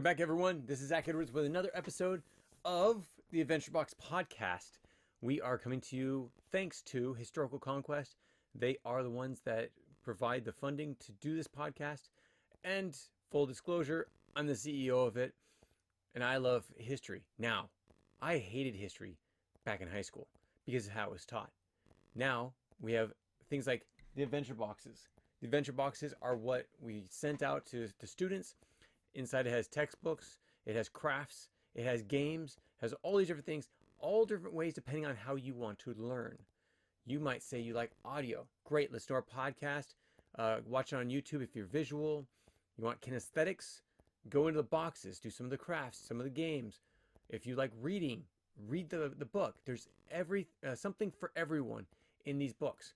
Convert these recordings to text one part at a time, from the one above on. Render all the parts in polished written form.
Welcome back, everyone. This is Zach Edwards with another episode of the Adventure Box podcast. We are coming to you thanks to Historical Conquest. They are the ones that provide the funding to do this podcast. And full disclosure, I'm the CEO of it, and I love history. Now, I hated history back in high school because of how it was taught. Now, we have things like the Adventure Boxes. The Adventure Boxes are what we sent out to students. Inside it has textbooks, it has crafts, it has games, has all these different things, all different ways depending on how you want to learn. You might say you like audio. Great, listen to our podcast. Watch it on YouTube if you're visual. You want kinesthetics? Go into the boxes, do some of the crafts, some of the games. If you like reading, read the book. There's something for everyone in these books.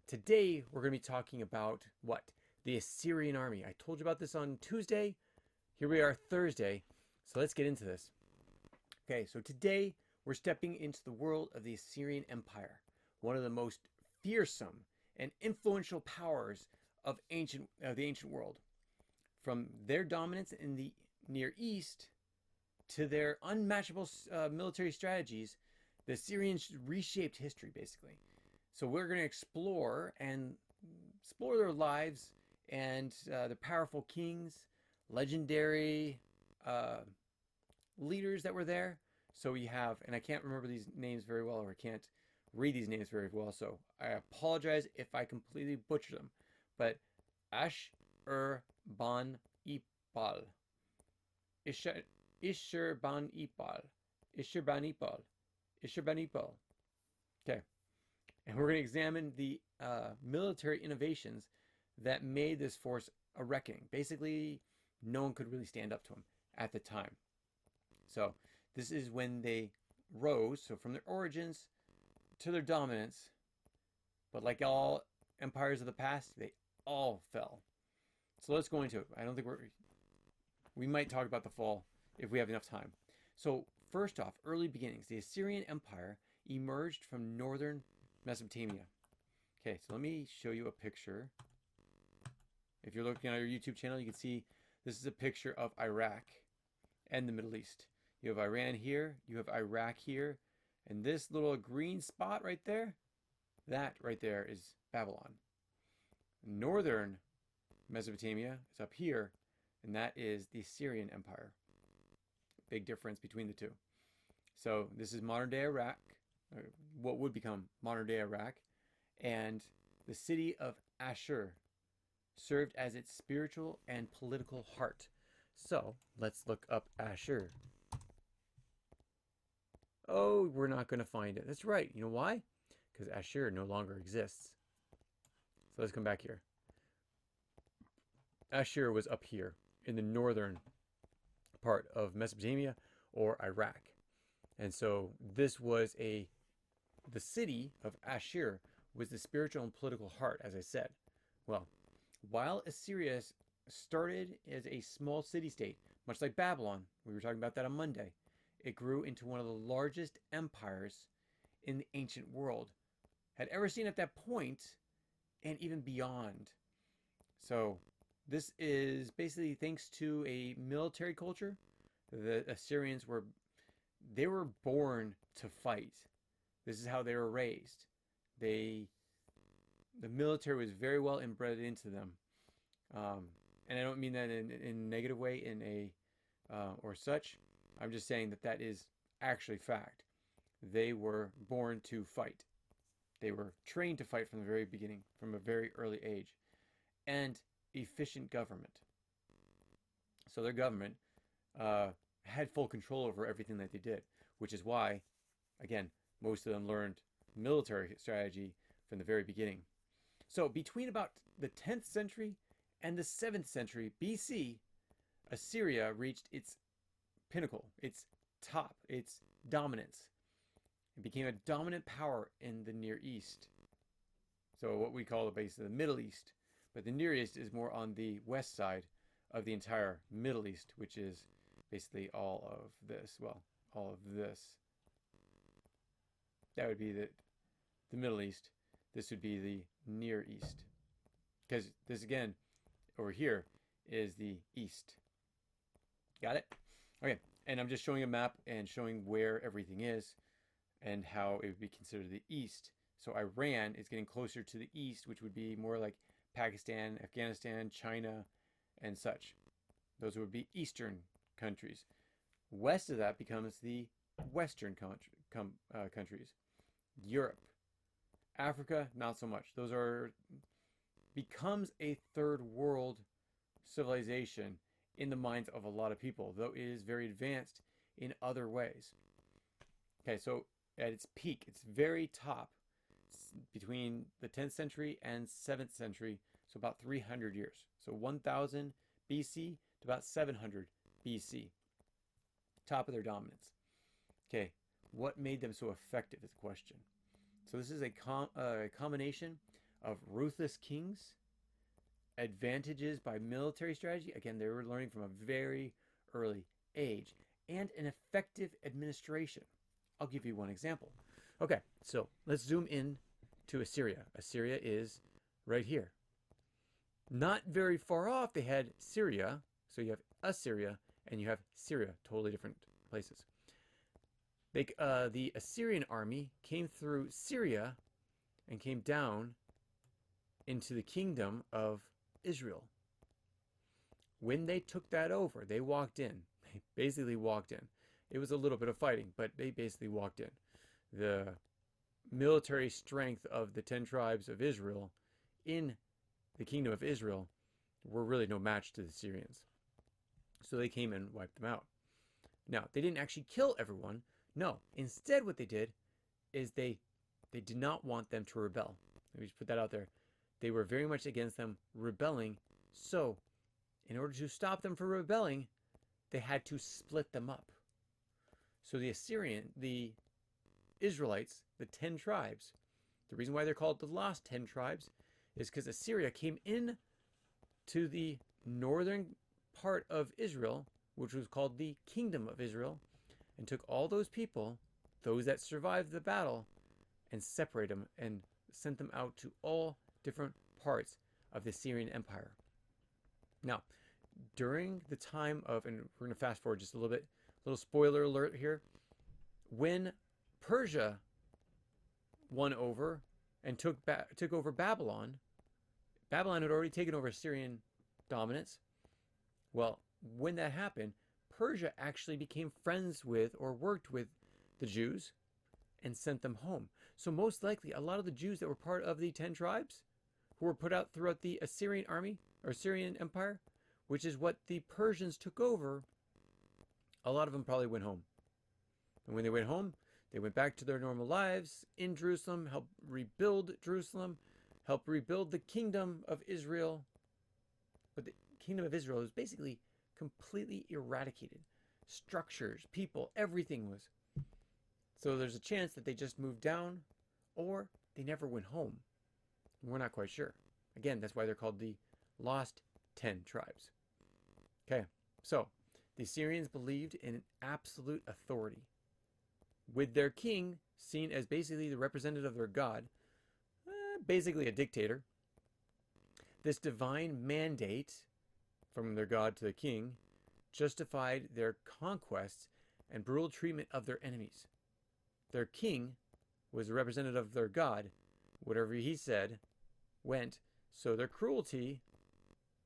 Today, we're going to be talking about what? The Assyrian army. I told you about this on Tuesday. Here we are Thursday, so let's get into this. Okay, so today we're stepping into the world of the Assyrian Empire, one of the most fearsome and influential powers of the ancient world. From their dominance in the Near East to their unmatchable military strategies, the Assyrians reshaped history, basically. So we're going to explore their lives and the powerful kings, legendary leaders that were there. So we have, and I can't remember these names very well, or I can't read these names very well, so I apologize if I completely butcher them. But Ashur ban Ipal, Ishur ban Ipal, Ishur ban Ipal, Ishur ban Ipal. Okay, and we're going to examine the military innovations that made this force a reckoning. Basically, no one could really stand up to them at the time. So this is when they rose, so from their origins to their dominance. But like all empires of the past, they all fell. So let's go into it. I don't think we might talk about the fall if we have enough time. So first off, early beginnings. The Assyrian Empire emerged from northern Mesopotamia. Okay, so let me show you a picture. If you're looking at our YouTube channel, you can see this is a picture of Iraq and the Middle East. You have Iran here, you have Iraq here, and this little green spot right there, that right there is Babylon. Northern Mesopotamia is up here, and that is the Assyrian Empire. Big difference between the two. So this is modern day Iraq, what would become modern day Iraq, and the city of Ashur served as its spiritual and political heart. So let's look up Ashur. Oh, we're not going to find it. That's right. You know why? Because Ashur no longer exists. So let's come back here. Ashur was up here in the northern part of Mesopotamia or Iraq. And so this was the city of Ashur was the spiritual and political heart, as I said. Well, while Assyria started as a small city-state, much like Babylon, we were talking about that on Monday, it grew into one of the largest empires in the ancient world had ever seen at that point, and even beyond. So this is basically thanks to a military culture. The Assyrians were born to fight. This is how they were raised. The military was very well inbred into them. And I don't mean that in a negative way, or such. I'm just saying that is actually fact. They were born to fight. They were trained to fight from the very beginning, from a very early age. And efficient government. So their government had full control over everything that they did, which is why, again, most of them learned military strategy from the very beginning. So between about the 10th century and the 7th century BC, Assyria reached its pinnacle, its top, its dominance. It became a dominant power in the Near East. So what we call the base of the Middle East. But the Near East is more on the west side of the entire Middle East, which is basically all of this. Well, all of this. That would be the Middle East. This would be the Near East. Because this, again, over here is the East. Got it? Okay. And I'm just showing a map and showing where everything is and how it would be considered the east. So Iran is getting closer to the east, which would be more like Pakistan, Afghanistan, China, and such. Those would be eastern countries. West of that becomes the western countries. Europe. Africa, not so much. Those are becomes a third world civilization in the minds of a lot of people, though it is very advanced in other ways. Okay, so at its peak, its very top, between the 10th century and 7th century, so about 300 years. So 1000 BC to about 700 BC. Top of their dominance. Okay, what made them so effective is the question. So this is a combination of ruthless kings, advantages by military strategy. Again, they were learning from a very early age, and an effective administration. I'll give you one example. Okay, so let's zoom in to Assyria. Assyria is right here. Not very far off, they had Syria. So you have Assyria and you have Syria, totally different places. The Assyrian army came through Syria and came down into the kingdom of Israel. When they took that over, they walked in. They basically walked in. It was a little bit of fighting, but they basically walked in. The military strength of the 10 tribes of Israel in the kingdom of Israel were really no match to the Syrians. So they came and wiped them out. Now, they didn't actually kill everyone. No. Instead, what they did is they did not want them to rebel. Let me just put that out there. They were very much against them rebelling. So, in order to stop them from rebelling, they had to split them up. So the Israelites, the 10 tribes, the reason why they're called the lost 10 tribes is because Assyria came in to the northern part of Israel, which was called the Kingdom of Israel, and took all those people, those that survived the battle, and separated them and sent them out to all different parts of the Assyrian Empire. Now, during the time of, and we're going to fast forward just a little bit, little spoiler alert here, when Persia won over and took over Babylon, Babylon had already taken over Assyrian dominance. Well, when that happened, Persia actually became friends with or worked with the Jews and sent them home. So most likely, a lot of the Jews that were part of the 10 tribes who were put out throughout the Assyrian army or Assyrian Empire, which is what the Persians took over, a lot of them probably went home. And when they went home, they went back to their normal lives in Jerusalem, helped rebuild Jerusalem, helped rebuild the kingdom of Israel. But the kingdom of Israel is basically completely eradicated. Structures, people, everything was. So there's a chance that they just moved down or they never went home. We're not quite sure. Again, that's why they're called the lost 10 tribes. Okay, so the Assyrians believed in absolute authority, with their king seen as basically the representative of their god, basically a dictator. This divine mandate from their god to the king justified their conquests and brutal treatment of their enemies. Their king was the representative of their god. Whatever he said went, so their cruelty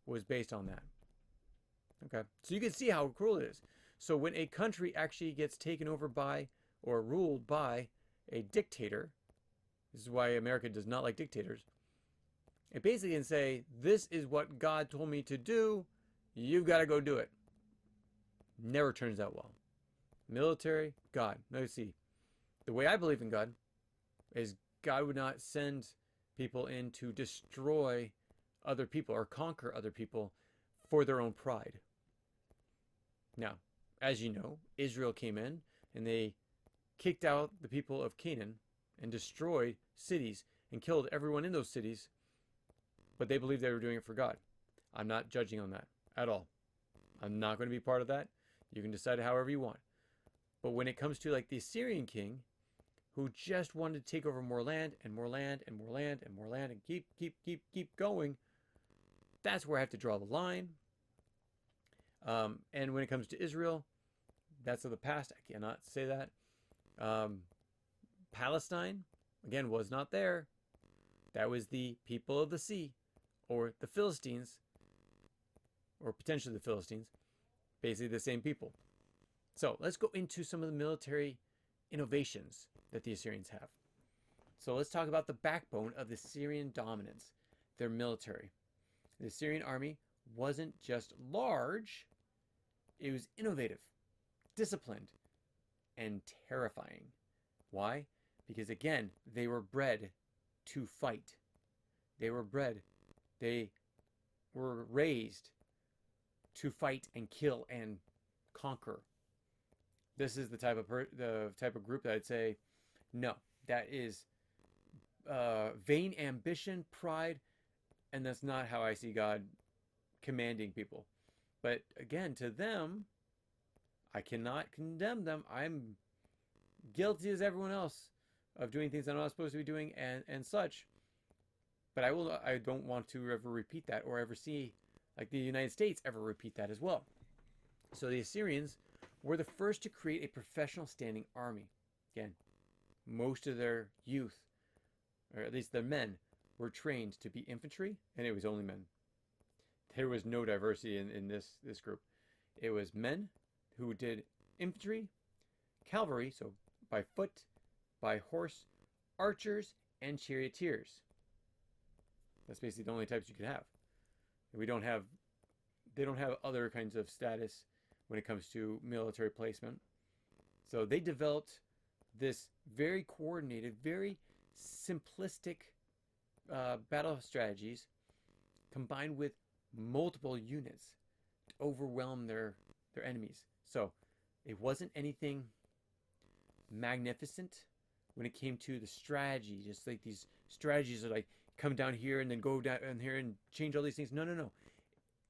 was based on that. Okay, so you can see how cruel it is. So when a country actually gets taken over by or ruled by a dictator, this is why America does not like dictators, it basically can say, this is what God told me to do, you've got to go do it. Never turns out well. Military, God. Now you see, the way I believe in God is God would not send people in to destroy other people or conquer other people for their own pride. Now, as you know, Israel came in and they kicked out the people of Canaan and destroyed cities and killed everyone in those cities, but they believed they were doing it for God. I'm not judging on that at all. I'm not going to be part of that. You can decide however you want. But when it comes to like the Assyrian king, who just wanted to take over more land and more land and more land and more land and keep going, that's where I have to draw the line. And when it comes to Israel, that's of the past. I cannot say that. Palestine, again, was not there. That was the people of the sea, or the Philistines, or potentially the Philistines, basically the same people. So let's go into some of the military innovations that the Assyrians have. So let's talk about the backbone of the Assyrian dominance, their military. The Assyrian army wasn't just large, it was innovative, disciplined, and terrifying. Why? Because again, they were bred to fight. They were raised to fight and kill and conquer. This is the type of group that I'd say, no, that is vain ambition, pride, and that's not how I see God commanding people. But again, to them, I cannot condemn them. I'm guilty as everyone else of doing things I'm not supposed to be doing and such. But I don't want to ever repeat that, or ever see like the United States ever repeat that as well. So the Assyrians were the first to create a professional standing army. Again, most of their youth, or at least their men, were trained to be infantry, and it was only men. There was no diversity in this group. It was men who did infantry, cavalry, so by foot, by horse, archers, and charioteers. That's basically the only types you could have. They don't have other kinds of status when it comes to military placement. So they developed this very coordinated, very simplistic battle strategies combined with multiple units to overwhelm their enemies. So it wasn't anything magnificent when it came to the strategy, just like these strategies are like come down here and then go down here and change all these things. No.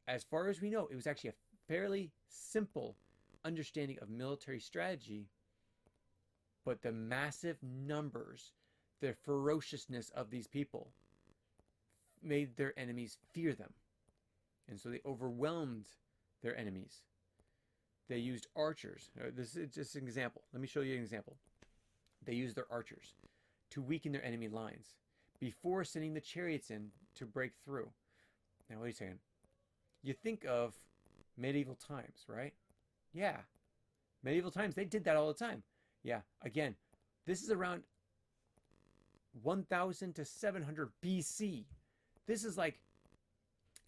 As far as we know, it was actually a fairly simple understanding of military strategy, but the massive numbers, the ferociousness of these people made their enemies fear them. And so they overwhelmed their enemies. They used archers. This is just an example. Let me show you an example. They used their archers to weaken their enemy lines before sending the chariots in to break through. Now, what are you saying? You think of medieval times, right? Yeah. Medieval times, they did that all the time. Yeah, again, this is around 1000 to 700 BC. This is like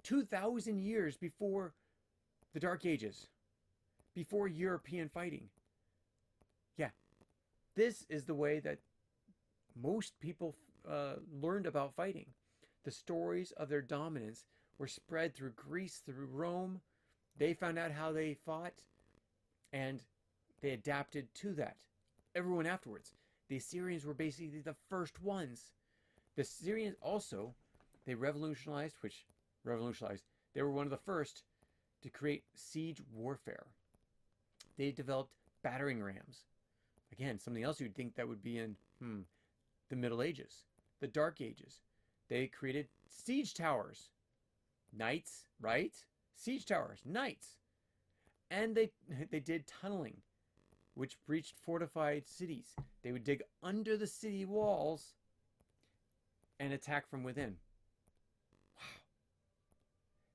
2,000 years before the Dark Ages, before European fighting. Yeah, this is the way that most people learned about fighting. The stories of their dominance were spread through Greece, through Rome. They found out how they fought, and they adapted to that. Everyone afterwards. The Assyrians were basically the first ones. The Assyrians also, they revolutionized. They were one of the first to create siege warfare. They developed battering rams. Again, something else you'd think that would be in the Middle Ages, the Dark Ages. They created siege towers. Knights, right? Siege towers, knights. And they did tunneling, which breached fortified cities. They would dig under the city walls and attack from within. Wow.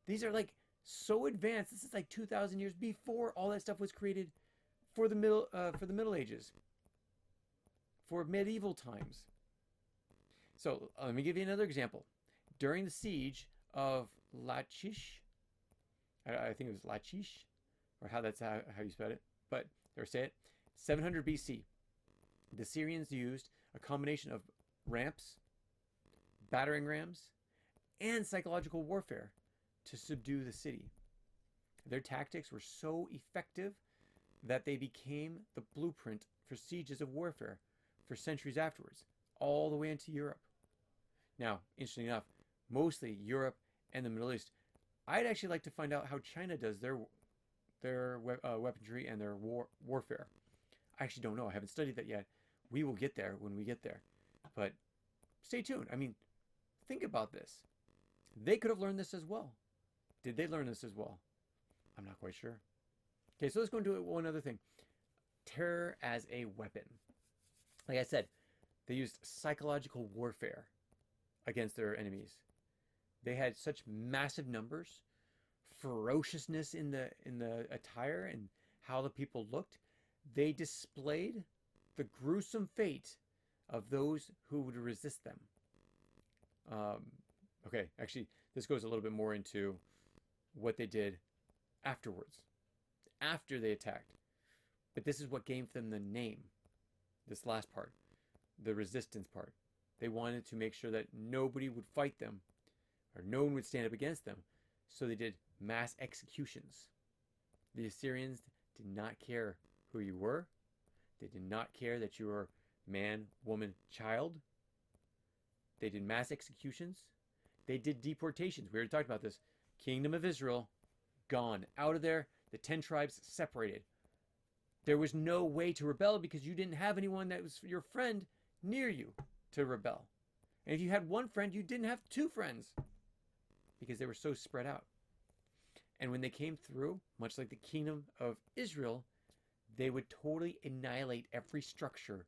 These are like so advanced. This is like 2,000 years before all that stuff was created for the Middle Ages, for medieval times. So let me give you another example. During the siege of Lachish, I think it was Lachish, or how you spell it, or say it, 700 BC. The Assyrians used a combination of ramps, battering rams, and psychological warfare to subdue the city. Their tactics were so effective that they became the blueprint for sieges of warfare for centuries afterwards, all the way into Europe. Now, interestingly enough, mostly Europe and the Middle East. I'd actually like to find out how China does their weaponry and their warfare. I actually don't know. I haven't studied that yet. We will get there when we get there. But stay tuned. I mean, think about this. They could have learned this as well. Did they learn this as well? I'm not quite sure. Okay, so let's go into one other thing. Terror as a weapon. Like I said, they used psychological warfare against their enemies. They had such massive numbers, ferociousness in the attire and how the people looked. They displayed the gruesome fate of those who would resist them. Okay, actually, this goes a little bit more into what they did afterwards, after they attacked. But this is what gave them the name, this last part, the resistance part. They wanted to make sure that nobody would fight them, or no one would stand up against them. So they did mass executions. The Assyrians did not care who you were. They did not care that you were man, woman, child. They did mass executions. They did deportations. We already talked about this. Kingdom of Israel, gone. Out of there, the 10 tribes separated. There was no way to rebel because you didn't have anyone that was your friend near you to rebel. And if you had one friend, you didn't have two friends because they were so spread out. And when they came through, much like the kingdom of Israel, they would totally annihilate every structure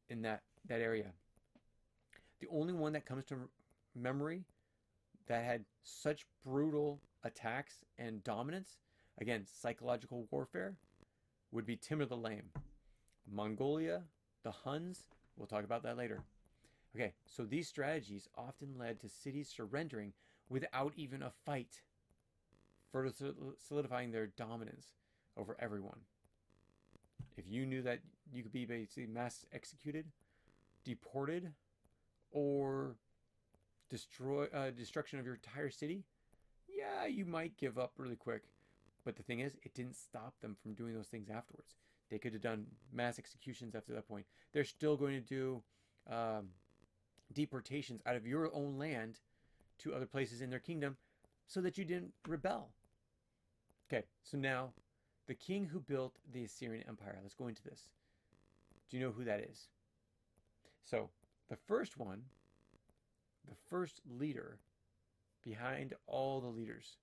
in that area. The only one that comes to memory that had such brutal attacks and dominance, again, psychological warfare, would be Timur the Lame. Mongolia, the Huns, we'll talk about that later. Okay, so these strategies often led to cities surrendering without even a fight, further solidifying their dominance over everyone. If you knew that you could be basically mass executed, deported, or destruction of your entire city, yeah, you might give up really quick. But the thing is, it didn't stop them from doing those things afterwards. They could have done mass executions after that point. They're still going to do deportations out of your own land to other places in their kingdom so that you didn't rebel. Okay, so now the king who built the Assyrian Empire. Let's go into this. Do you know who that is? So the first one, the first leader behind all the leaders,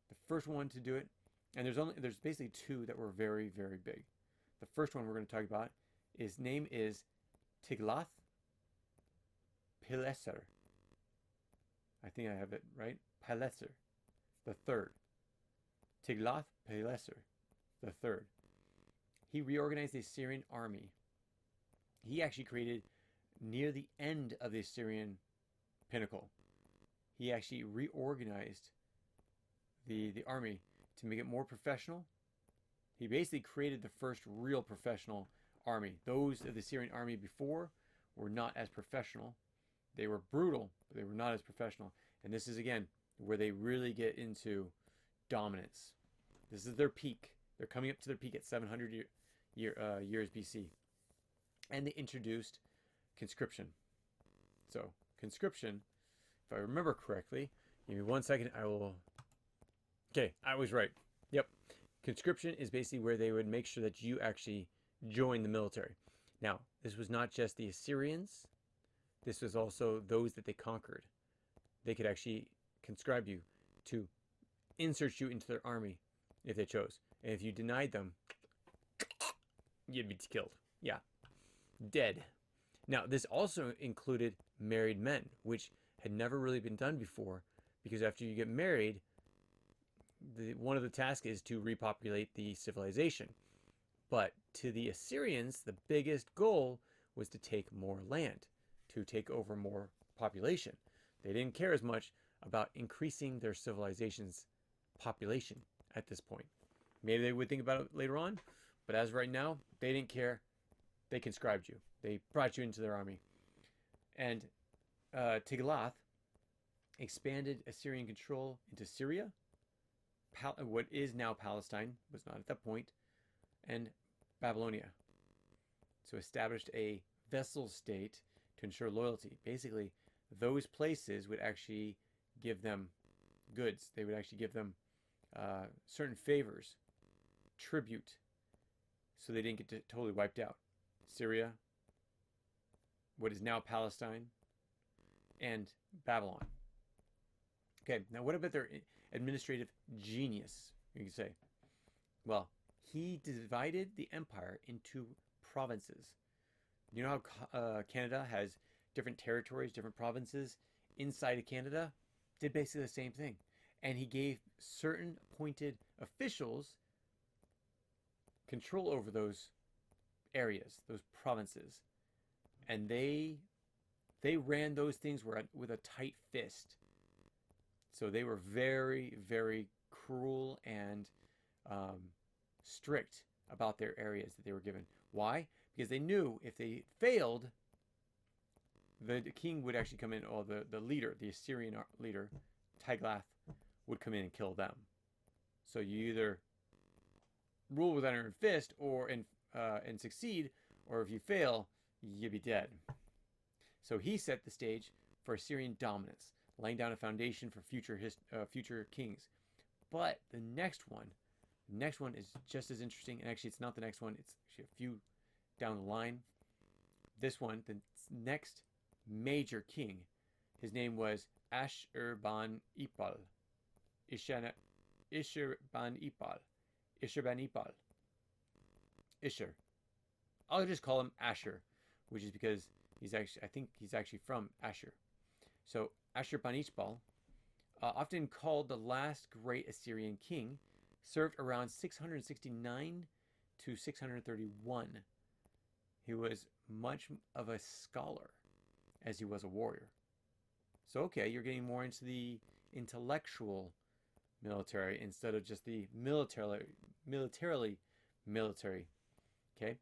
the first one to do it, and there's basically two that were very, very big. The first one we're going to talk about, his name is Tiglath-Pileser. I think I have it right. Pileser, the third. Tiglath-Pileser, the third. He reorganized the Assyrian army. He actually created, near the end of the Assyrian pinnacle, he actually reorganized the army to make it more professional. He basically created the first real professional army. Those of the Assyrian army before were not as professional. They were brutal, but they were not as professional. And this is, again, where they really get into dominance. This is their peak. They're coming up to their peak at 700 years BC. And they introduced conscription. So, conscription, if I remember correctly, give me 1 second, I will... Okay, I was right. Yep. Conscription is basically where they would make sure that you actually join the military. Now, this was not just the Assyrians. This was also those that they conquered. They could actually conscribe you to insert you into their army if they chose. And if you denied them, you'd be killed. Yeah. Dead. Now, this also included married men, which had never really been done before, because after you get married, one of the tasks is to repopulate the civilization. But to the Assyrians, the biggest goal was to take more land, to take over more population. They didn't care as much about increasing their civilization's population at this point. Maybe they would think about it later on, but as of right now, they didn't care. They conscribed you. They brought you into their army. And Tiglath expanded Assyrian control into Syria, what is now Palestine, was not at that point, and Babylonia. So established a vassal state to ensure loyalty. Basically, those places would actually give them goods. They would actually give them certain favors, tribute, so they didn't get totally wiped out. Syria, what is now Palestine, and Babylon. Okay, now what about their administrative genius? you can say. Well, he divided the empire into provinces. You know how Canada has different territories, different provinces inside of Canada? Did basically the same thing. And he gave certain appointed officials control over those areas, those provinces. And they ran those things with a tight fist. So they were very, very cruel and strict about their areas that they were given. Why? Because they knew if they failed, the king would actually come in, or the leader, the Assyrian leader, Tiglath, would come in and kill them. So you either rule with iron fist and succeed, or if you fail, you'll be dead. So he set the stage for Assyrian dominance, laying down a foundation for future kings. But the next one is just as interesting. And actually, it's not the next one. It's actually a few down the line. This one, the next major king, his name was Ashurbanipal. Ishur. I'll just call him Ashur, which is because I think he's actually from Ashur. So Ashurbanipal, often called the last great Assyrian king, served around 669 to 631. He was much of a scholar as he was a warrior. So okay, you're getting more into the intellectual military instead of just the militarily military. Okay?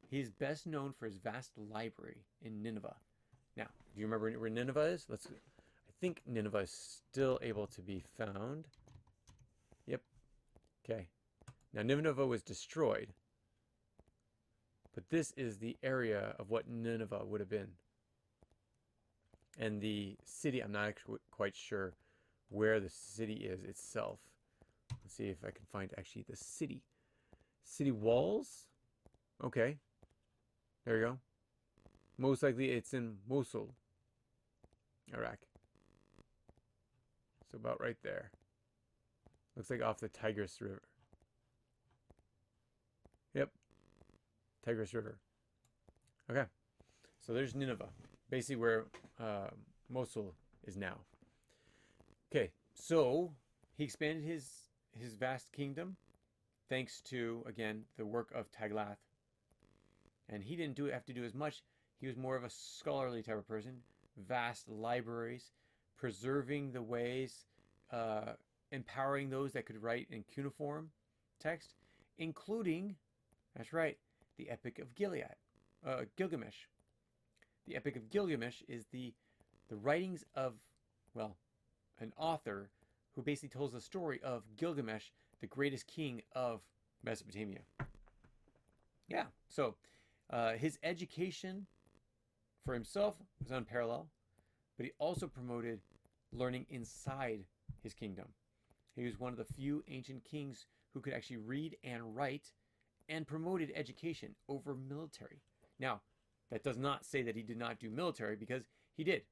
He's best known for his vast library in Nineveh. Now, do you remember where Nineveh is? I think Nineveh is still able to be found. Yep. Okay. Now, Nineveh was destroyed. But this is the area of what Nineveh would have been. And the city, I'm not actually quite sure where the city is itself. Let's see if I can find actually the city. City walls? Okay. There you go. Most likely it's in Mosul, Iraq. So about right there. Looks like off the Tigris River. Yep. Tigris River. Okay. So there's Nineveh. Basically where Mosul is now. Okay. So he expanded his vast kingdom thanks to, again, the work of Tiglath. And he didn't have to do as much. He was more of a scholarly type of person. Vast libraries, preserving the ways, empowering those that could write in cuneiform text, including, that's right, the Epic of Gilgamesh. The Epic of Gilgamesh is the writings of, well, an author who basically tells the story of Gilgamesh, the greatest king of Mesopotamia. Yeah, so his education for himself was unparalleled, but he also promoted learning inside his kingdom. He was one of the few ancient kings who could actually read and write, and promoted education over military. Now, that does not say that he did not do military, because he did.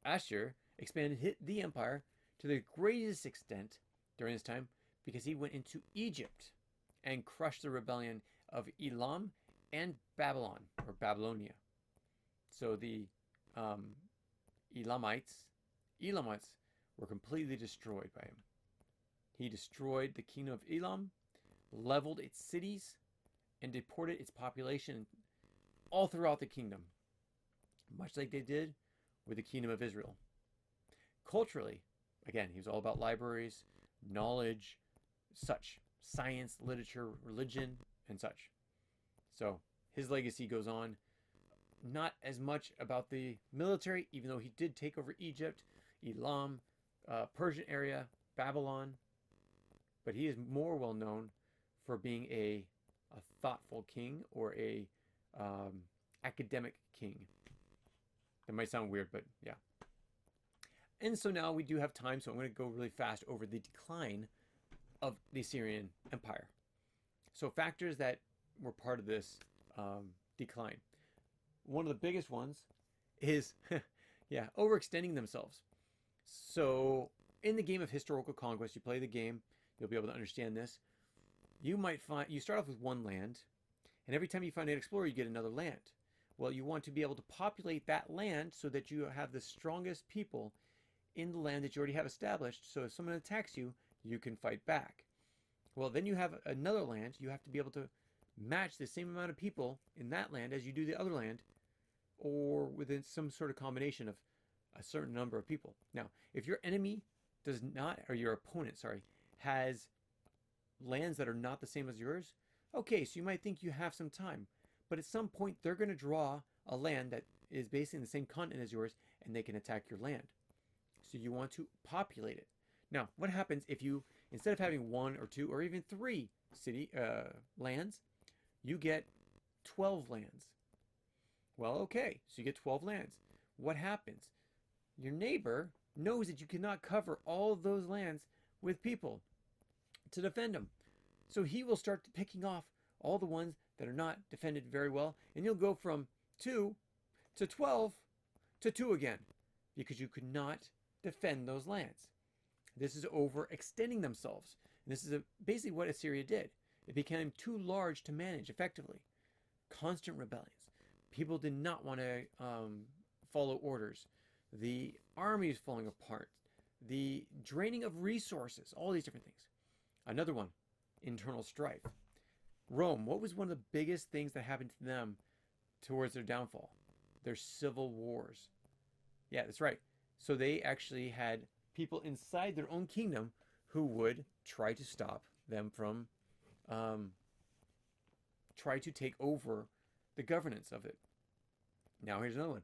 Ashur expanded the empire to the greatest extent during his time because he went into Egypt and crushed the rebellion of Elam and Babylon, or Babylonia. So the Elamites were completely destroyed by him. He destroyed the kingdom of Elam, leveled its cities, and deported its population all throughout the kingdom, much like they did with the kingdom of Israel. Culturally, again, he was all about libraries, knowledge, such, science, literature, religion, and such. So his legacy goes on. Not as much about the military, even though he did take over Egypt, Elam, Persian area, Babylon, but he is more well known for being a thoughtful king, or a academic king. That might sound weird, but yeah. And so now we do have time, so I'm going to go really fast over the decline of the Assyrian Empire. So factors that were part of this decline. One of the biggest ones is, yeah, overextending themselves. So in the game of historical conquest, you play the game, you'll be able to understand this. You might find you start off with one land, and every time you find an explorer, you get another land. Well, you want to be able to populate that land so that you have the strongest people in the land that you already have established. So if someone attacks you, you can fight back. Well, then you have another land. You have to be able to match the same amount of people in that land as you do the other land, or within some sort of combination of a certain number of people. Now, if your enemy does not, or your opponent, sorry, has lands that are not the same as yours, okay, so you might think you have some time, but at some point they're going to draw a land that is basically in the same continent as yours, and they can attack your land. So you want to populate it. Now, what happens if you, instead of having 1 or 2 or even 3 city lands, you get 12 lands? Well, okay, so you get 12 lands. What happens? Your neighbor knows that you cannot cover all of those lands with people to defend them. So he will start picking off all the ones that are not defended very well, and you'll go from 2 to 12 to 2 again, because you could not defend those lands. This is overextending themselves. And this is basically what Assyria did. It became too large to manage effectively. Constant rebellions. People did not want to follow orders. The army is falling apart. The draining of resources. All these different things. Another one, internal strife. Rome, what was one of the biggest things that happened to them towards their downfall? Their civil wars. Yeah, that's right. So they actually had people inside their own kingdom who would try to stop them from, try to take over the governance of it. Now here's another one.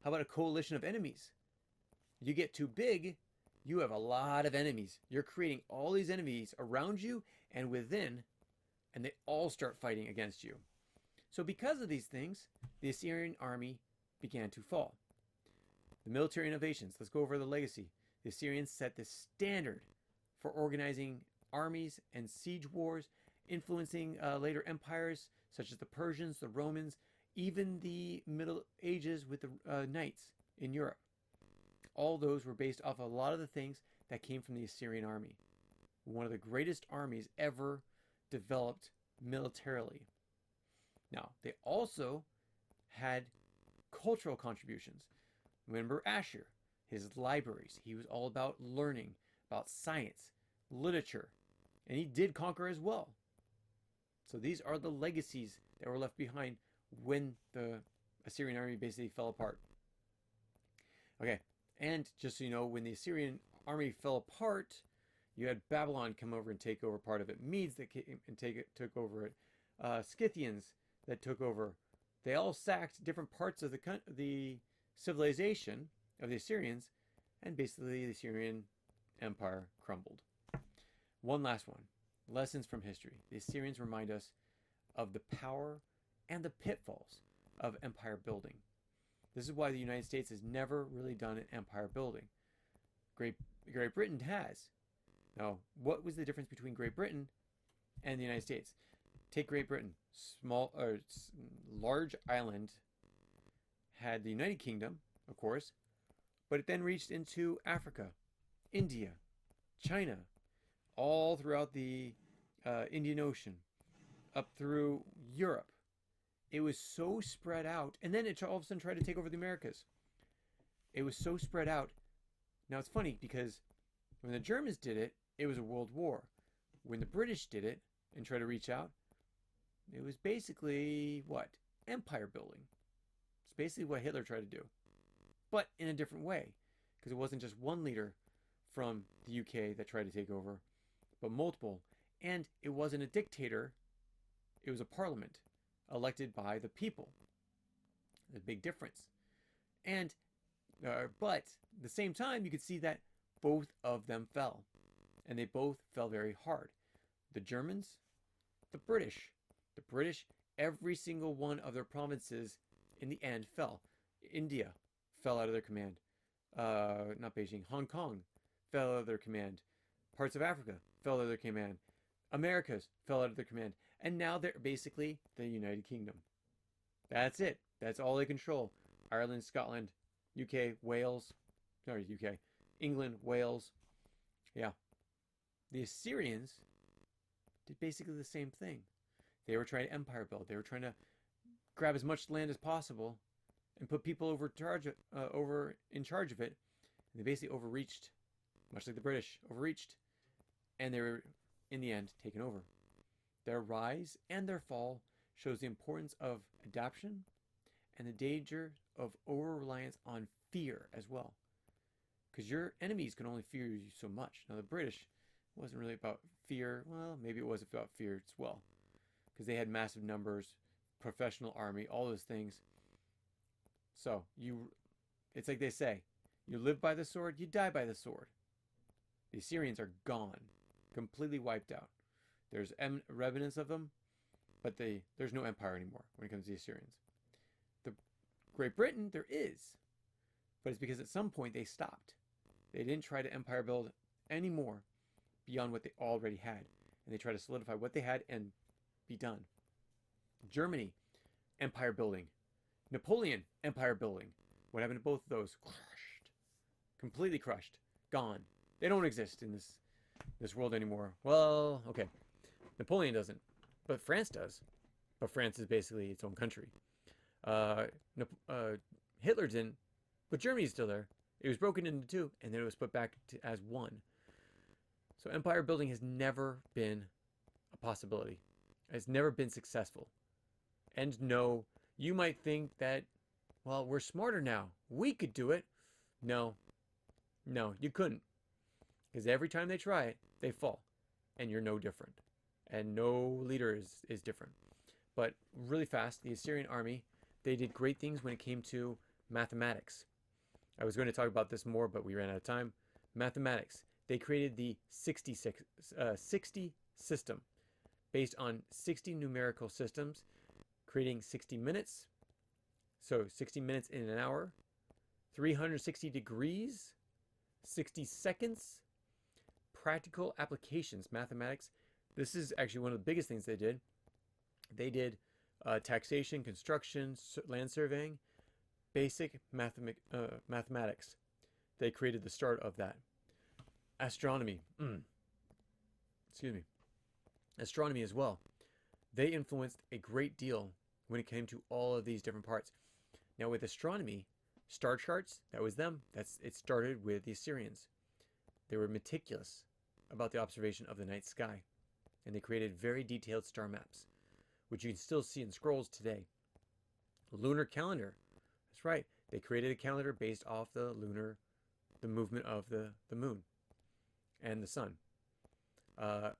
How about a coalition of enemies? You get too big, you have a lot of enemies. You're creating all these enemies around you and within, and they all start fighting against you. So because of these things, the Assyrian army began to fall. The military innovations. Let's go over the legacy. The Assyrians set the standard for organizing armies and siege wars, influencing later empires such as the Persians, the Romans, even the Middle Ages with the knights in Europe. All those were based off a lot of the things that came from the Assyrian army. One of the greatest armies ever developed militarily. Now, they also had cultural contributions. Remember Ashur, his libraries. He was all about learning, about science, literature, and he did conquer as well. So these are the legacies that were left behind when the Assyrian army basically fell apart. Okay, and just so you know, when the Assyrian army fell apart, you had Babylon come over and take over part of it. Medes that came and took over it. Scythians that took over. They all sacked different parts of the civilization of the Assyrians, and basically the Assyrian Empire crumbled. One last one. Lessons from history. The Assyrians remind us of the power and the pitfalls of empire building. This is why the United States has never really done an empire building. Great Britain has. Now, what was the difference between Great Britain and the United States? Take Great Britain. Large island, had the United Kingdom, of course, but it then reached into Africa, India, China, all throughout the Indian Ocean, up through Europe. It was so spread out, and then it all of a sudden tried to take over the Americas. It was so spread out. Now it's funny because when the Germans did it, it was a world war. When the British did it and tried to reach out, it was basically what? Empire building. It's basically what Hitler tried to do, but in a different way, because it wasn't just one leader from the UK that tried to take over, but multiple. And it wasn't a dictator, it was a parliament elected by the people. The big difference. And but at the same time, you could see that both of them fell, and they both fell very hard. The Germans, the British, every single one of their provinces in the end fell. India fell out of their command. Not Beijing, Hong Kong fell out of their command. Parts of Africa fell out of their command. Americas fell out of their command. And now they're basically the United Kingdom. That's it. That's all they control. Ireland, Scotland, UK, Wales. Sorry, UK. England, Wales. Yeah. The Assyrians did basically the same thing. They were trying to empire build. They were trying to grab as much land as possible and put people over in charge of it. And they basically overreached, much like the British overreached, and they were in the end taken over. Their rise and their fall shows the importance of adaptation and the danger of over-reliance on fear as well. Because your enemies can only fear you so much. Now the British wasn't really about fear. Well, maybe it was about fear as well. Because they had massive numbers, professional army, all those things. So it's like they say, you live by the sword, you die by the sword. The Assyrians are gone, completely wiped out. There's remnants of them, but there's no empire anymore when it comes to the Assyrians. The Great Britain, there is, but it's because at some point they stopped. They didn't try to empire build anymore beyond what they already had, and they tried to solidify what they had and be done. Germany, empire building. Napoleon, empire building. What happened to both of those? Crushed. Completely crushed. Gone. They don't exist in this world anymore. Well, okay. Napoleon doesn't, but France does. But France is basically its own country. Hitler didn't, but Germany's still there. It was broken into two, and then it was put back as one. So empire building has never been a possibility. It's never been successful. And no, you might think that, well, we're smarter now. We could do it. No, you couldn't. Because every time they try it, they fall. And you're no different. And no leader is different. But really fast, the Assyrian army, they did great things when it came to mathematics. I was going to talk about this more, but we ran out of time. Mathematics. They created the 60 system based on 60 numerical systems, creating 60 minutes. So 60 minutes in an hour, 360 degrees, 60 seconds, practical applications, mathematics. This is actually one of the biggest things they did. They did taxation, construction, land surveying, basic mathematics. They created the start of that. Astronomy. Excuse me. Astronomy as well. They influenced a great deal when it came to all of these different parts. Now with astronomy, star charts, that was them. It started with the Assyrians. They were meticulous about the observation of the night sky. And they created very detailed star maps, which you can still see in scrolls today. Lunar calendar. That's right. They created a calendar based off the movement of the moon and the sun.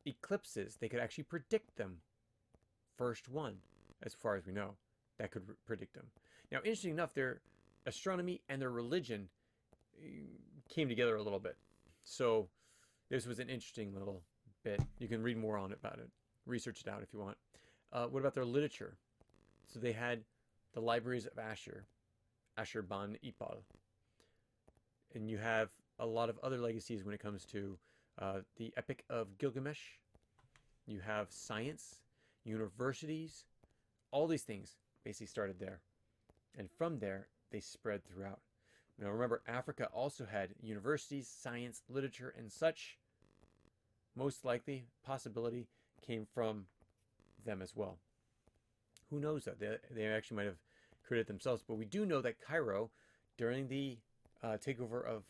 Eclipses, they could actually predict them. First one, as far as we know, that could predict them. Now, interesting enough, their astronomy and their religion came together a little bit. So this was an interesting little bit. You can read more on it about it. Research it out if you want. What about their literature? So they had the libraries of Ashur, Ashurbanipal. And you have a lot of other legacies when it comes to the Epic of Gilgamesh. You have science, universities, all these things basically started there. And from there, they spread throughout. Now remember, Africa also had universities, science, literature, and such. Most likely, possibility came from them as well. Who knows that? They actually might have created themselves. But we do know that Cairo, during the takeover of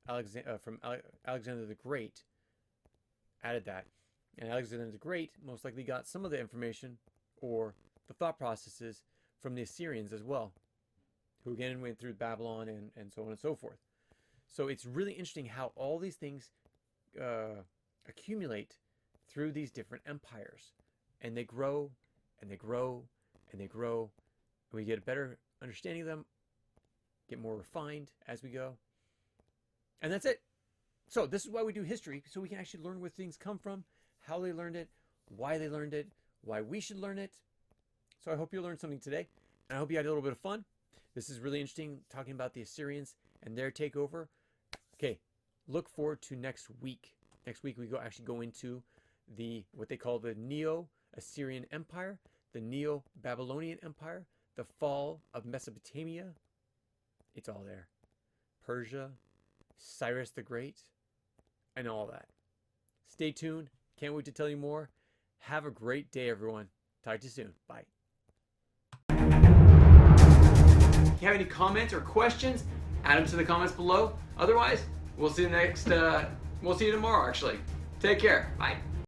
Alexander the Great, added that. And Alexander the Great most likely got some of the information or the thought processes from the Assyrians as well, who again went through Babylon and so on and so forth. So it's really interesting how all these things accumulate through these different empires. And they grow, and they grow, and they grow. And we get a better understanding of them, get more refined as we go. And that's it. So this is why we do history, so we can actually learn where things come from, how they learned it, why they learned it, why we should learn it. So I hope you learned something today. And I hope you had a little bit of fun. This is really interesting, talking about the Assyrians and their takeover. Okay, look forward to next week. Next week we actually go into what they call the Neo-Assyrian Empire, the Neo-Babylonian Empire, the fall of Mesopotamia. It's all there. Persia, Cyrus the Great, and all that. Stay tuned. Can't wait to tell you more. Have a great day, everyone. Talk to you soon. Bye. If you have any comments or questions, add them to the comments below. Otherwise, we'll see you tomorrow, actually. Take care. Bye.